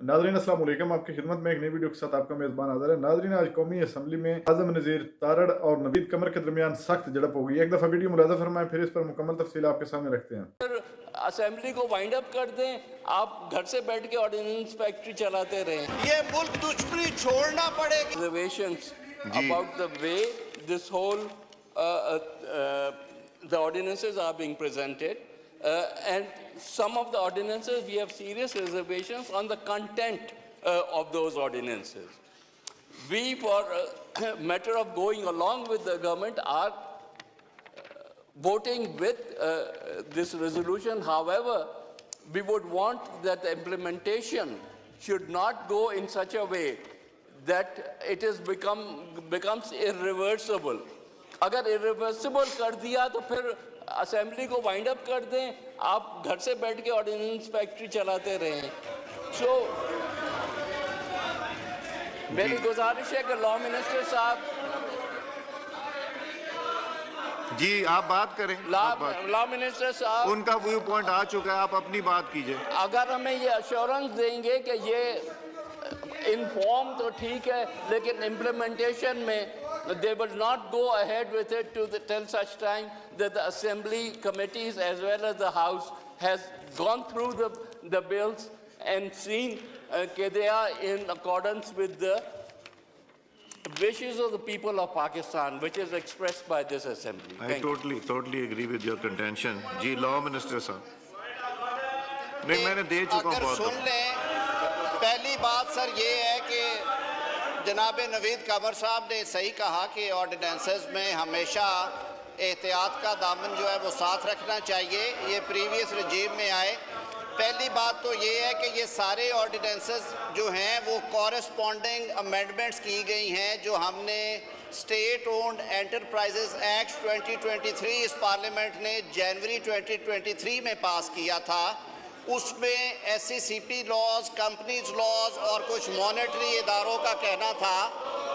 नाज़रीन अस्सलाम वालेकुम, आपकी खिदमत में एक नई वीडियो के साथ आपका मेज़बान हाज़िर है। नाज़रीन, आज कौमी असम्बली में आज़म नज़ीर तारड़ और नवीद कमर के दरमियान सख्त झड़प हो गई। एक दफ़ा वीडियो मुलाज़ा फरमाएं, फिर इस पर मुकम्मल तफसील आपके सामने रखते हैं। असेंबली को वाइंड अप कर दें, आप घर से बैठ के ऑर्डिनेंस फैक्ट्री चलाते रहें। ये मुल्क दुश्मनी छोड़ना पड़ेगी। Reservations about the way this whole the ordinances are being presented, and some of the ordinances we have serious reservations on the content of those ordinances. We, for matter of going along with the government, are voting with this resolution. However, we would want that the implementation should not go in such a way that it is becomes irreversible. अगर irreversible कर दिया तो फिर assembly को wind up कर दें, आप घर से बैठ के ऑर्डिनेंस फैक्ट्री चलाते रहें। सो मेरी गुजारिश है कि लॉ मिनिस्टर साहब जी आप बात करें। लॉ मिनिस्टर साहब, उनका व्यू पॉइंट आ चुका है, आप अपनी बात कीजिए। अगर हमें ये अश्योरेंस देंगे कि ये इन्फॉर्म तो ठीक है, लेकिन इम्प्लीमेंटेशन में they will not go ahead with it till such time that the assembly committees as well as the house has gone through the bills and seen that they are in accordance with the wishes of the people of Pakistan, which is expressed by this assembly. I totally agree with your contention. जी law minister साहब, नहीं मैंने दे चुका हूँ बहुत। सुन लें, पहली बात सर ये है कि जनाब नवीद कमर साहब ने सही कहा कि ऑर्डिनेंसेस में हमेशा एहतियात का दामन जो है वो साथ रखना चाहिए। ये प्रीवियस रजीम में आए। पहली बात तो ये है कि ये सारे ऑर्डिनेंसेस जो हैं वो कॉरेस्पॉन्डिंग अमेंडमेंट्स की गई हैं जो हमने स्टेट ओन्ड एंटरप्राइजेस एक्ट 2023 इस पार्लियामेंट ने जनवरी 2023 में पास किया था। उसमें SCCP लॉज, कंपनीज लॉज और कुछ मॉनेटरी इदारों का कहना था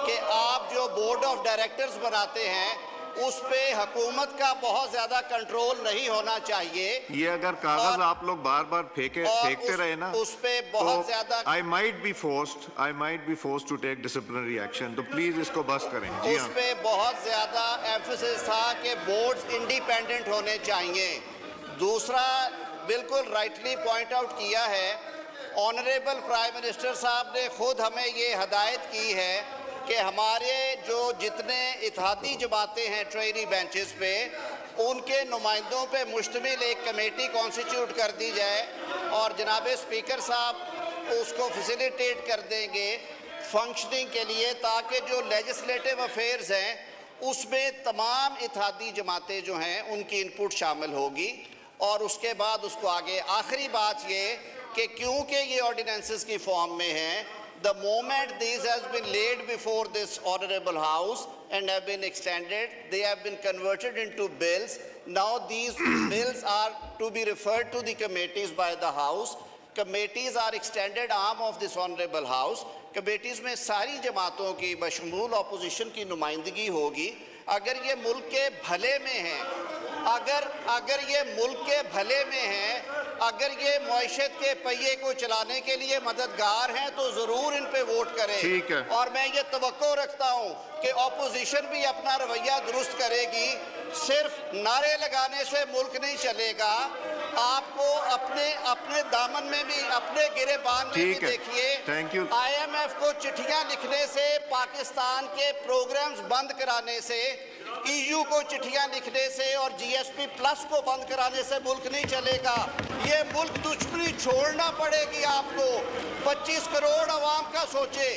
कि आप जो बोर्ड ऑफ डायरेक्टर्स बनाते हैं उस पे हुकूमत का बहुत ज़्यादा कंट्रोल नहीं होना चाहिए। ये अगर कागज आप लोग बार बार फेंकते रहे ना, उस पे बहुत ज़्यादा I might be forced to take disciplinary action, तो प्लीज इसको बस करें। जी उस पे बहुत ज़्यादा एम्फेसिस था कि बोर्ड्स इंडिपेंडेंट होने चाहिए। दूसरा, बिल्कुल राइटली पॉइंट आउट किया है, ऑनरेबल प्राइम मिनिस्टर साहब ने खुद हमें ये हदायत की है कि हमारे जो जितने इत्तेहादी जमातें हैं ट्रेनी बेंचेस पे, उनके नुमाइंदों पे मुश्तमिल एक कमेटी कॉन्स्टिट्यूट कर दी जाए और जनाब स्पीकर साहब उसको फैसिलिटेट कर देंगे फंक्शनिंग के लिए, ताकि जो लेजिस्लेटिव अफेयर्स हैं उसमें तमाम इत्तेहादी जमातें जो हैं उनकी इनपुट शामिल होगी और उसके बाद उसको आगे। आखिरी बात ये कि क्योंकि ये ऑर्डिनेंसेस की फॉर्म में हैं, the moment these has been laid before this honorable house and have been extended, they have been converted into bills. Now these bills are to be referred to the committees by the house. Committees are extended arm of this honorable house. Committees में सारी जमातों की बशमूल opposition की नुमाइंदगी होगी। अगर ये मुल्क के भले में है, अगर ये मुल्क के भले में हैं, अगर ये मईशत के पहिए को चलाने के लिए मददगार हैं तो ज़रूर इन पे वोट करें। ठीक है। और मैं ये तवक्को रखता हूँ कि ऑपोजिशन भी अपना रवैया दुरुस्त करेगी। सिर्फ नारे लगाने से मुल्क नहीं चलेगा, आपको अपने दामन में भी, अपने गिरेबान में भी देखिए। Thank you. IMF को चिट्ठियाँ लिखने से, पाकिस्तान के प्रोग्राम्स बंद कराने से, EU को चिट्ठियां लिखने से और GSP प्लस को बंद कराने से मुल्क नहीं चलेगा। ये मुल्क दुश्मनी छोड़ना पड़ेगी आपको। 25 करोड़ आवाम का सोचे।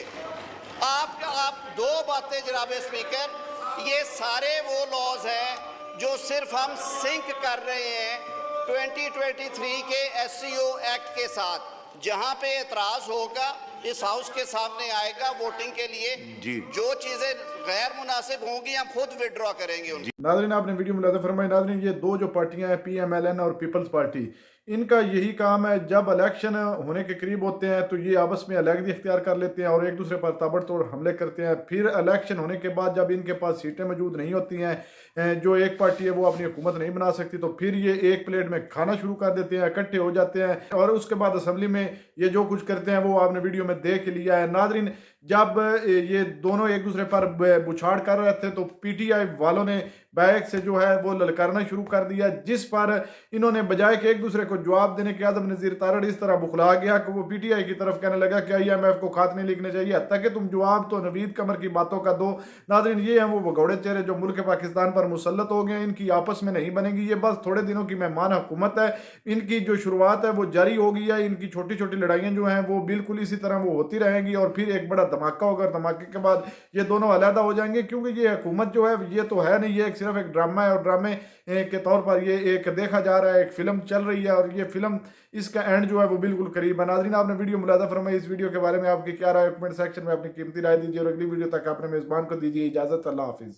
आप दो बातें जनाब स्पीकर, ये सारे वो लॉज हैं जो सिर्फ हम सिंक कर रहे हैं 2023 के SCO एक्ट के साथ। जहां पे एतराज होगा इस हाउस के सामने आएगा वोटिंग के लिए। जो चीजें गैर मुनासिब होंगी हम खुद विड्रॉ करेंगे। नाज़रीन, आपने वीडियो मुलाज़ा फरमाई। नाज़रीन, ये दो जो पार्टियां हैं PMLN और पीपल्स पार्टी, इनका यही काम है, जब इलेक्शन होने के करीब होते हैं तो ये आपस में अलग इख्तियार कर लेते हैं और एक दूसरे पर ताबड़तोड़ हमले करते हैं। फिर इलेक्शन होने के बाद जब इनके पास सीटें मौजूद नहीं होती हैं, जो एक पार्टी है वो अपनी हुकूमत नहीं बना सकती, तो फिर ये एक प्लेट में खाना शुरू कर देते हैं, इकट्ठे हो जाते हैं और उसके बाद असम्बली में ये जो कुछ करते हैं वो आपने वीडियो में देख लिया है। नाजरीन, जब ये दोनों एक दूसरे पर बुछाड़ कर रहे थे तो पीटीआई वालों ने बैक से जो है वो ललकारना शुरू कर दिया, जिस पर इन्होंने बजाय कि एक दूसरे को जवाब देने के आज़म नज़ीर तारड़ इस तरह बुखला गया कि वो पीटीआई की तरफ कहने लगा कि IMF को खात नहीं लिखने चाहिए, हत्ता कि तुम जवाब तो नवीद कमर की बातों का दो। नाज़रीन, ये हैं वो भगौड़े चेहरे जो मुल्क पाकिस्तान पर मुसल्लत हो गए, इनकी आपस में नहीं बनेगी, ये बस थोड़े दिनों की मेहमान हुकूमत है, इनकी जो शुरुआत है वो जारी हो गई है, इनकी छोटी छोटी लड़ाइयाँ जो हैं वो बिल्कुल इसी तरह वो होती रहेंगी और फिर एक बड़ा धमाका होगा, धमाके के बाद ये दोनों अलहदा हो जाएंगे, क्योंकि ये हुकूमत जो है ये तो है नहीं, ये सिर्फ एक ड्रामा है और ड्रामे के तौर पर ये एक देखा जा रहा है, एक फिल्म चल रही है और ये फिल्म इसका एंड जो है वो बिल्कुल करीब है। नाज़रीन, आपने वीडियो मुलाजा फरमाई, इस वीडियो के बारे में आपकी क्या राय, कमेंट सेक्शन में अपनी कीमती राय दीजिए और अगली वीडियो तक अपने मेज़बान को दीजिए इजाज़त। अल्लाह हाफिज़।